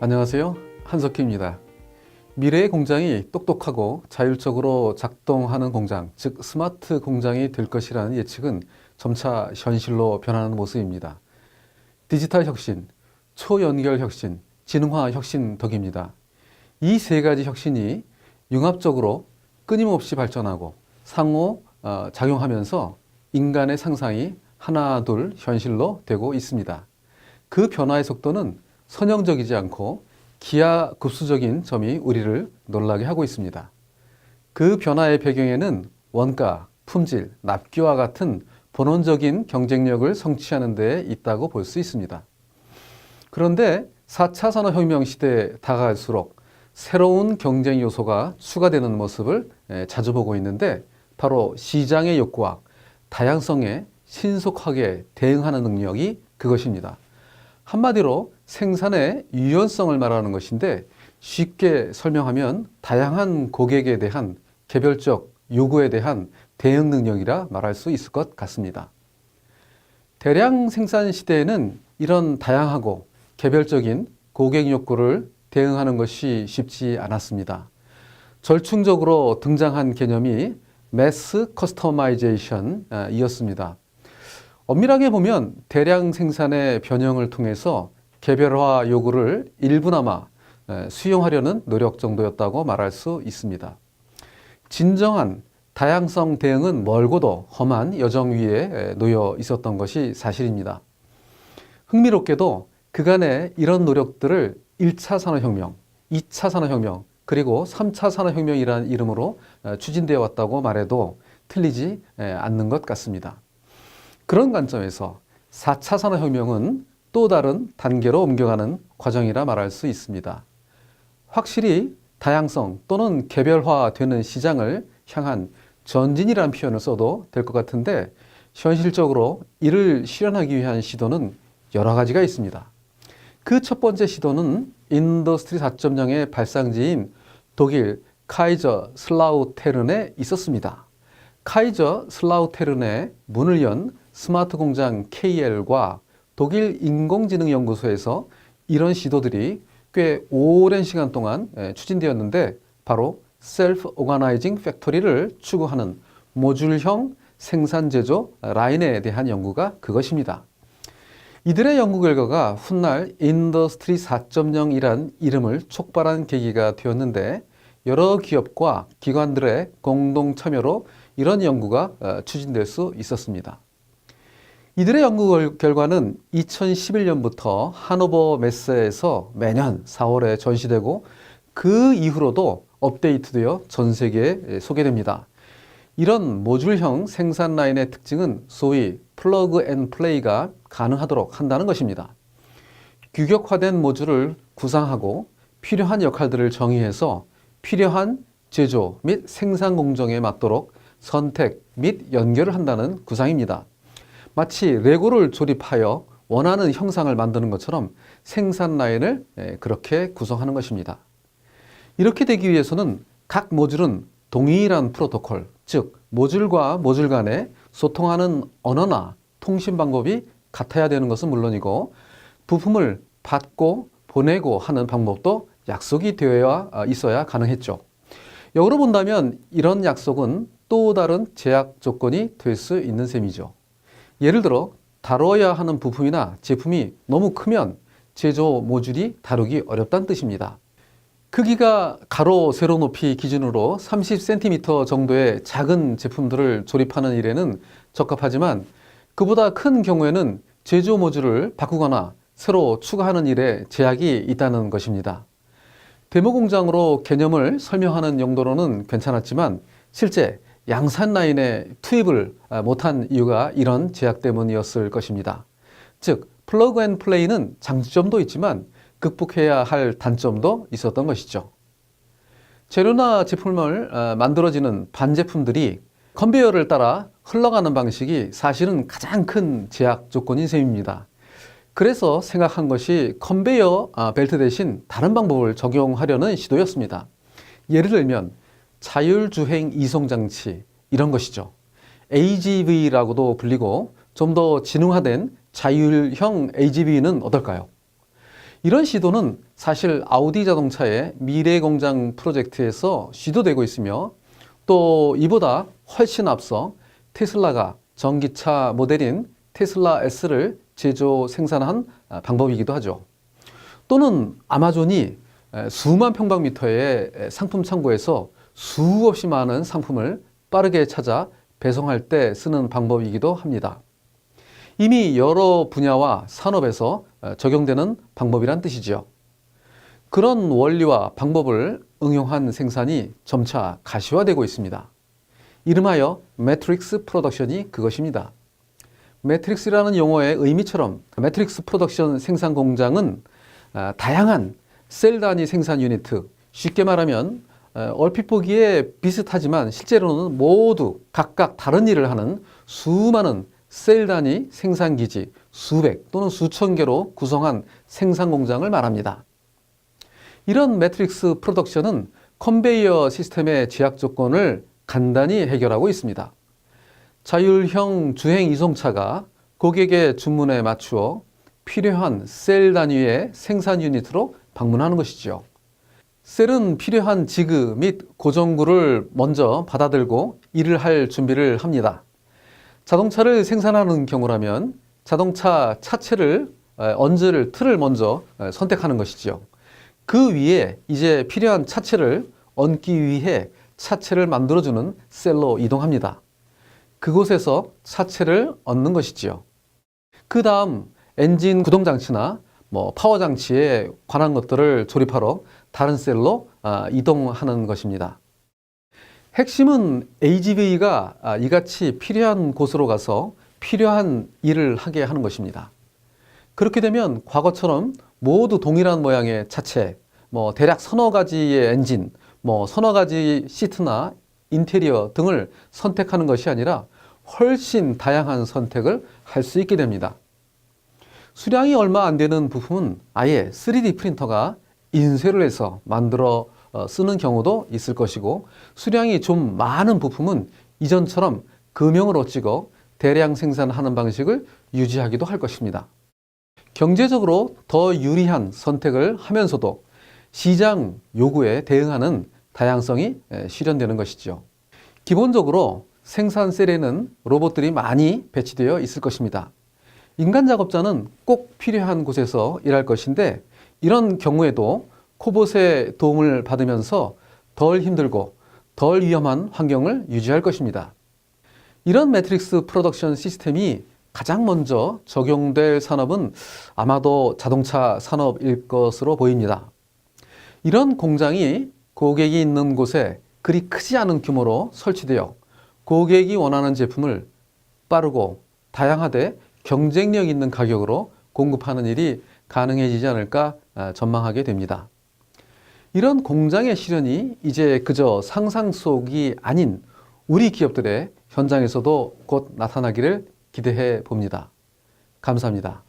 안녕하세요. 한석희입니다. 미래의 공장이 똑똑하고 자율적으로 작동하는 공장, 즉 스마트 공장이 될 것이라는 예측은 점차 현실로 변하는 모습입니다. 디지털 혁신, 초연결 혁신, 지능화 혁신 덕입니다. 이 세 가지 혁신이 융합적으로 끊임없이 발전하고 상호 작용하면서 인간의 상상이 하나 둘 현실로 되고 있습니다. 그 변화의 속도는 선형적이지 않고 기하급수적인 점이 우리를 놀라게 하고 있습니다. 그 변화의 배경에는 원가, 품질, 납기와 같은 본원적인 경쟁력을 성취하는 데 있다고 볼 수 있습니다. 그런데 4차 산업혁명 시대에 다가갈수록 새로운 경쟁 요소가 추가되는 모습을 자주 보고 있는데 바로 시장의 욕구와 다양성에 신속하게 대응하는 능력이 그것입니다. 한마디로 생산의 유연성을 말하는 것인데 쉽게 설명하면 다양한 고객에 대한 개별적 요구에 대한 대응 능력이라 말할 수 있을 것 같습니다. 대량 생산 시대에는 이런 다양하고 개별적인 고객 욕구를 대응하는 것이 쉽지 않았습니다. 절충적으로 등장한 개념이 매스 커스터마이제이션이었습니다. 엄밀하게 보면 대량 생산의 변형을 통해서 개별화 요구를 일부나마 수용하려는 노력 정도였다고 말할 수 있습니다. 진정한 다양성 대응은 멀고도 험한 여정 위에 놓여 있었던 것이 사실입니다. 흥미롭게도 그간의 이런 노력들을 1차 산업혁명, 2차 산업혁명, 그리고 3차 산업혁명이라는 이름으로 추진되어 왔다고 말해도 틀리지 않는 것 같습니다. 그런 관점에서 4차 산업혁명은 또 다른 단계로 옮겨가는 과정이라 말할 수 있습니다. 확실히 다양성 또는 개별화되는 시장을 향한 전진이라는 표현을 써도 될 것 같은데 현실적으로 이를 실현하기 위한 시도는 여러 가지가 있습니다. 그 첫 번째 시도는 인더스트리 4.0의 발상지인 독일 카이저 슬라우테른에 있었습니다. 카이저 슬라우테른의 문을 연 스마트 공장 KL과 독일 인공지능연구소에서 이런 시도들이 꽤 오랜 시간 동안 추진되었는데 바로 셀프 오가나이징 팩토리를 추구하는 모듈형 생산 제조 라인에 대한 연구가 그것입니다. 이들의 연구 결과가 훗날 인더스트리 4.0이란 이름을 촉발한 계기가 되었는데 여러 기업과 기관들의 공동 참여로 이런 연구가 추진될 수 있었습니다. 이들의 연구 결과는 2011년부터 하노버 메스에서 매년 4월에 전시되고 그 이후로도 업데이트되어 전 세계에 소개됩니다. 이런 모듈형 생산 라인의 특징은 소위 플러그 앤 플레이가 가능하도록 한다는 것입니다. 규격화된 모듈을 구상하고 필요한 역할들을 정의해서 필요한 제조 및 생산 공정에 맞도록 선택 및 연결을 한다는 구상입니다. 마치 레고를 조립하여 원하는 형상을 만드는 것처럼 생산 라인을 그렇게 구성하는 것입니다. 이렇게 되기 위해서는 각 모듈은 동일한 프로토콜, 즉 모듈과 모듈 간에 소통하는 언어나 통신 방법이 같아야 되는 것은 물론이고 부품을 받고 보내고 하는 방법도 약속이 되어야 있어야 가능했죠. 역으로 본다면 이런 약속은 또 다른 제약 조건이 될 수 있는 셈이죠. 예를 들어 다뤄야 하는 부품이나 제품이 너무 크면 제조 모듈이 다루기 어렵다는 뜻입니다. 크기가 가로 세로 높이 기준으로 30cm 정도의 작은 제품들을 조립하는 일에는 적합하지만 그보다 큰 경우에는 제조 모듈을 바꾸거나 새로 추가하는 일에 제약이 있다는 것입니다. 데모 공장으로 개념을 설명하는 용도로는 괜찮았지만 실제 양산 라인에 투입을 못한 이유가 이런 제약 때문이었을 것입니다. 즉 플러그 앤 플레이는 장점도 있지만 극복해야 할 단점도 있었던 것이죠. 재료나 제품을 만들어지는 반제품들이 컨베이어를 따라 흘러가는 방식이 사실은 가장 큰 제약 조건인 셈입니다. 그래서 생각한 것이 컨베이어 벨트 대신 다른 방법을 적용하려는 시도였습니다. 예를 들면 자율주행 이송장치 이런 것이죠. AGV라고도 불리고 좀 더 지능화된 자율형 AGV는 어떨까요? 이런 시도는 사실 아우디 자동차의 미래 공장 프로젝트에서 시도되고 있으며 또 이보다 훨씬 앞서 테슬라가 전기차 모델인 테슬라 S를 제조 생산한 방법이기도 하죠. 또는 아마존이 수만 평방미터의 상품 창고에서 수없이 많은 상품을 빠르게 찾아 배송할 때 쓰는 방법이기도 합니다. 이미 여러 분야와 산업에서 적용되는 방법이란 뜻이죠. 그런 원리와 방법을 응용한 생산이 점차 가시화되고 있습니다. 이름하여 매트릭스 프로덕션이 그것입니다. 매트릭스라는 용어의 의미처럼 매트릭스 프로덕션 생산 공장은 다양한 셀 단위 생산 유니트, 쉽게 말하면 얼핏 보기에 비슷하지만 실제로는 모두 각각 다른 일을 하는 수많은 셀 단위 생산기지 수백 또는 수천 개로 구성한 생산 공장을 말합니다. 이런 매트릭스 프로덕션은 컨베이어 시스템의 제약 조건을 간단히 해결하고 있습니다. 자율형 주행 이송차가 고객의 주문에 맞추어 필요한 셀 단위의 생산 유닛으로 방문하는 것이죠. 셀은 필요한 지그 및 고정구를 먼저 받아들고 일을 할 준비를 합니다. 자동차를 생산하는 경우라면 자동차 차체를 얹을 틀을 먼저 선택하는 것이죠. 그 위에 이제 필요한 차체를 얹기 위해 차체를 만들어주는 셀로 이동합니다. 그곳에서 차체를 얹는 것이지요. 그 다음 엔진 구동 장치나 파워 장치에 관한 것들을 조립하러 다른 셀로 이동하는 것입니다. 핵심은 AGV가 이같이 필요한 곳으로 가서 필요한 일을 하게 하는 것입니다. 그렇게 되면 과거처럼 모두 동일한 모양의 차체, 대략 서너 가지의 엔진, 서너 가지 시트나 인테리어 등을 선택하는 것이 아니라 훨씬 다양한 선택을 할 수 있게 됩니다. 수량이 얼마 안 되는 부품은 아예 3D 프린터가 인쇄를 해서 만들어 쓰는 경우도 있을 것이고, 수량이 좀 많은 부품은 이전처럼 금형으로 찍어 대량 생산하는 방식을 유지하기도 할 것입니다. 경제적으로 더 유리한 선택을 하면서도 시장 요구에 대응하는 다양성이 실현되는 것이죠. 기본적으로 생산 셀에는 로봇들이 많이 배치되어 있을 것입니다. 인간 작업자는 꼭 필요한 곳에서 일할 것인데, 이런 경우에도 코봇의 도움을 받으면서 덜 힘들고 덜 위험한 환경을 유지할 것입니다. 이런 매트릭스 프로덕션 시스템이 가장 먼저 적용될 산업은 아마도 자동차 산업일 것으로 보입니다. 이런 공장이 고객이 있는 곳에 그리 크지 않은 규모로 설치되어 고객이 원하는 제품을 빠르고 다양하되 경쟁력 있는 가격으로 공급하는 일이 가능해지지 않을까 전망하게 됩니다. 이런 공장의 실현이 이제 그저 상상 속이 아닌 우리 기업들의 현장에서도 곧 나타나기를 기대해 봅니다. 감사합니다.